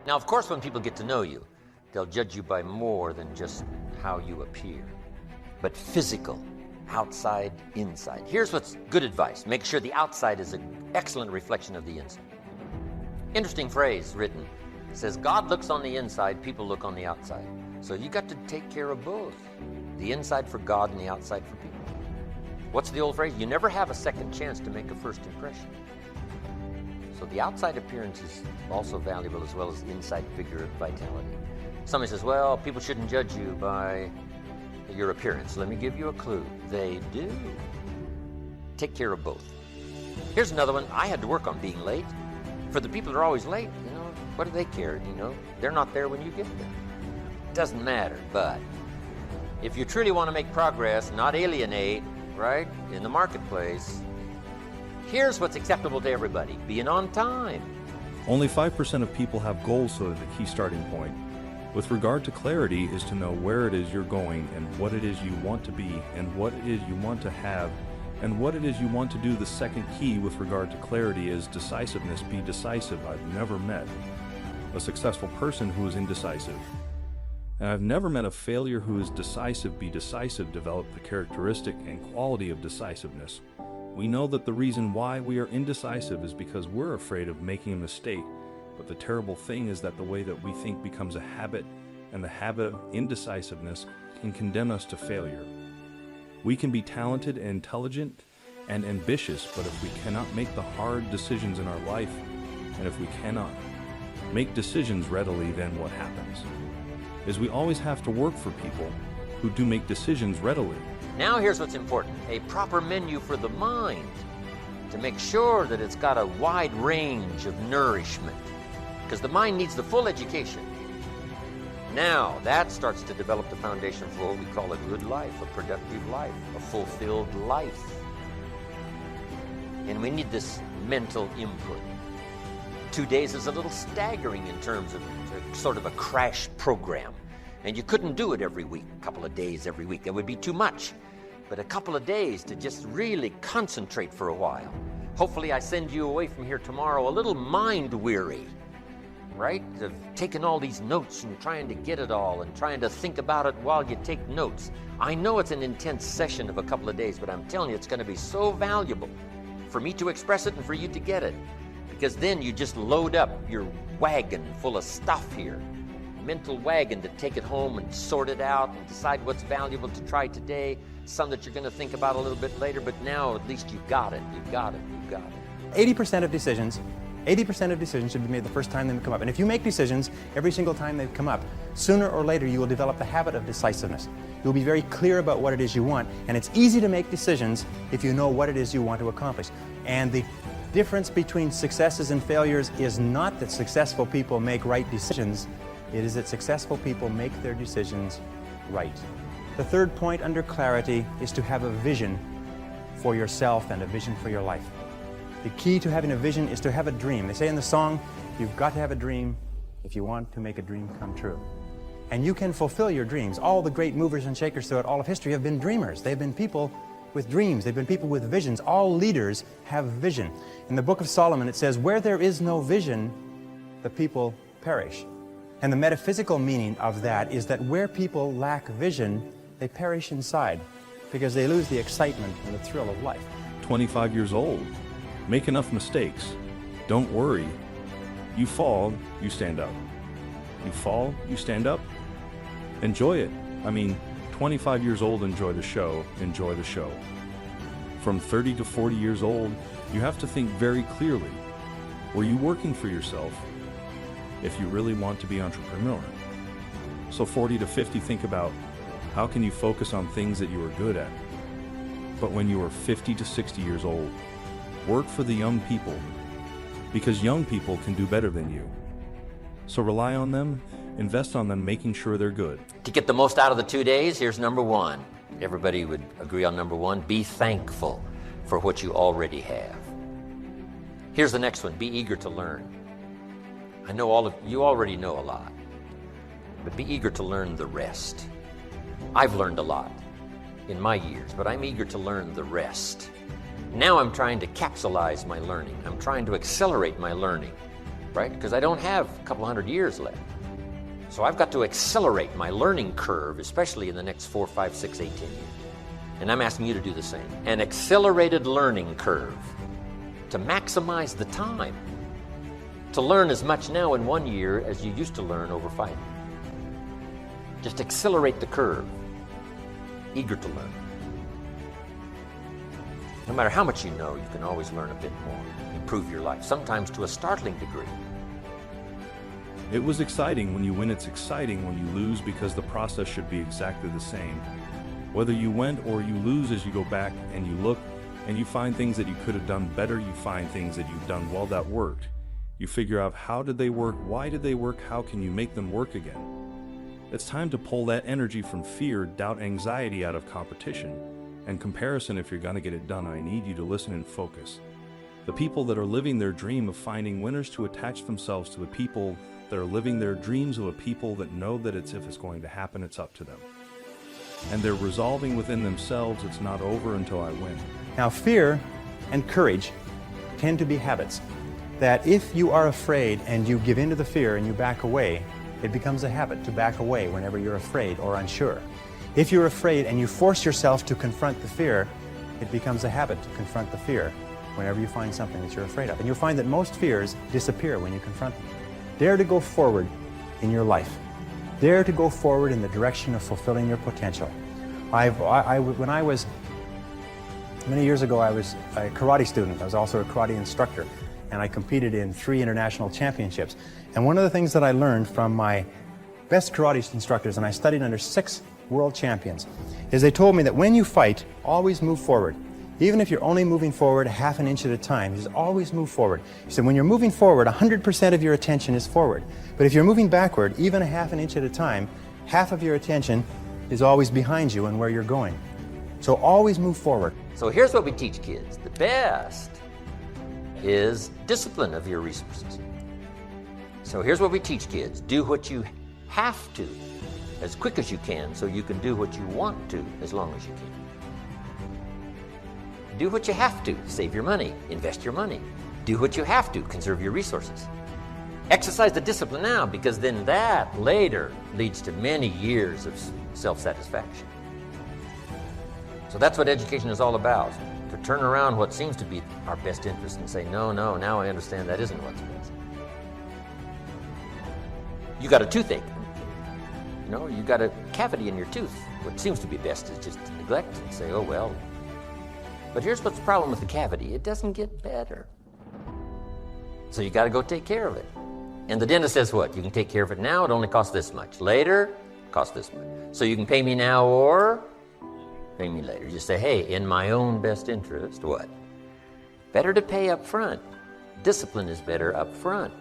Now, of course, when people get to know you, they'll judge you by more than just how you appear, but physical, outside, inside. Here's what's good advice. Make sure the outside is an excellent reflection of the inside. Interesting phrase written. It says, God looks on the inside, people look on the outside. So you got to take care of both. The inside for God and the outside for people. What's the old phrase? You never have a second chance to make a first impression. So the outside appearance is also valuable as well as the inside figure of vitality. Somebody says, well, people shouldn't judge you by your appearance. Let me give you a clue. They do. Take care of both. Here's another one. I had to work on being late. For the people that are always late, what do they care? They're not there when you get there. It doesn't matter, but if you truly want to make progress, not alienate, right, in the marketplace, here's what's acceptable to everybody. Being on time. Only 5% of people have goals, so the key starting point. With regard to clarity is to know where it is you're going and what it is you want to be and what it is you want to have and what it is you want to do. The second key with regard to clarity is decisiveness. Be decisive. I've never met a successful person who is indecisive. And I've never met a failure who is decisive. Be decisive. Develop the characteristic and quality of decisiveness. We know that the reason why we are indecisive is because we're afraid of making a mistake. But the terrible thing is that the way that we think becomes a habit, and the habit of indecisiveness can condemn us to failure. We can be talented and intelligent and ambitious, but if we cannot make the hard decisions in our life, and if we cannot make decisions readily, then what happens is we always have to work for people who do make decisions readily. Now here's what's important. A proper menu for the mind to make sure that it's got a wide range of nourishment, because the mind needs the full education. Now that starts to develop the foundation for what we call a good life, a productive life, a fulfilled life. And we need this mental input. 2 days is a little staggering in terms of sort of a crash program. And you couldn't do it every week, a couple of days every week. That would be too much. But a couple of days to just really concentrate for a while. Hopefully I send you away from here tomorrow a little mind weary, right? Of taking all these notes and trying to get it all and trying to think about it while you take notes. I know it's an intense session of a couple of days, but I'm telling you, it's going to be so valuable for me to express it and for you to get it. Because then you just load up your wagon full of stuff here. Mental wagon to take it home and sort it out and decide what's valuable to try today, some that you're going to think about a little bit later, but now at least you've got it, you've got it, you've got it. 80% of decisions should be made the first time they come up. And if you make decisions every single time they come up, sooner or later you will develop the habit of decisiveness. You'll be very clear about what it is you want, and it's easy to make decisions if you know what it is you want to accomplish. And the difference between successes and failures is not that successful people make right decisions, it is that successful people make their decisions right. The third point under clarity is to have a vision for yourself and a vision for your life. The key to having a vision is to have a dream. They say in the song, you've got to have a dream if you want to make a dream come true. And you can fulfill your dreams. All the great movers and shakers throughout all of history have been dreamers. They've been people with dreams. They've been people with visions. All leaders have vision. In the Book of Solomon it says, where there is no vision, the people perish. And the metaphysical meaning of that is that where people lack vision, they perish inside because they lose the excitement and the thrill of life. 25 years old. Make enough mistakes. Don't worry. You fall, you stand up. You fall, you stand up. Enjoy it. 25 years old, enjoy the show. Enjoy the show. From 30 to 40 years old, you have to think very clearly. Were you working for yourself if you really want to be entrepreneur? So 40 to 50, think about how can you focus on things that you are good at. But when you are 50 to 60 years old, work for the young people, because young people can do better than you. So rely on them, invest on them, making sure they're good. To get the most out of the 2 days, here's number one. Everybody would agree on number one. Be thankful for what you already have. Here's the next one. Be eager to learn. I know all of you already know a lot, but be eager to learn the rest. I've learned a lot in my years, but I'm eager to learn the rest. Now I'm trying to capsulize my learning. I'm trying to accelerate my learning. right? Because I don't have a couple hundred years left. So I've got to accelerate my learning curve, especially in the next 4, 5, 6, 8, 10 years. And I'm asking you to do the same. An accelerated learning curve to maximize the time. To learn as much now in 1 year as you used to learn over 5 years. Just accelerate the curve. Eager to learn. No matter how much you know, you can always learn a bit more. Improve your life, sometimes to a startling degree. It was exciting when you win, it's exciting when you lose, because the process should be exactly the same. Whether you win or you lose, as you go back and you look and you find things that you could have done better, you find things that you've done well that worked. You figure out, how did they work, why did they work, how can you make them work again? It's time to pull that energy from fear, doubt, anxiety out of competition and comparison. If you're going to get it done, I need you to listen and focus. The people that are living their dream of finding winners to attach themselves to the people that are living their dreams of a people that know that if it's going to happen, it's up to them. And they're resolving within themselves, it's not over until I win. Now, fear and courage tend to be habits. That if you are afraid and you give in to the fear and you back away, it becomes a habit to back away whenever you're afraid or unsure. If you're afraid and you force yourself to confront the fear, it becomes a habit to confront the fear whenever you find something that you're afraid of. And you'll find that most fears disappear when you confront them. Dare to go forward in your life. Dare to go forward in the direction of fulfilling your potential. When I was, many years ago, I was a karate student. I was also a karate instructor, and I competed in 3 international championships. And one of the things that I learned from my best karate instructors, and I studied under 6 world champions, is they told me that when you fight, always move forward. Even if you're only moving forward half an inch at a time, just always move forward. He said, when you're moving forward, 100% of your attention is forward. But if you're moving backward, even a half an inch at a time, half of your attention is always behind you and where you're going. So always move forward. So here's what we teach kids. The best is discipline of your resources. So here's what we teach kids. Do what you have to as quick as you can so you can do what you want to as long as you can. Do what you have to. Save your money. Invest your money. Do what you have to. Conserve your resources. Exercise the discipline now, because then that later leads to many years of self-satisfaction. So that's what education is all about. To turn around what seems to be our best interest and say, no, now I understand that isn't what's best. You got a toothache. You got a cavity in your tooth. What seems to be best is just to neglect and say, oh well. But here's what's the problem with the cavity. It doesn't get better. So you got to go take care of it. And the dentist says what? You can take care of it now, it only costs this much. Later, it costs this much. So you can pay me now or pay me later. You say, hey, in my own best interest, what? Better to pay up front. Discipline is better up front.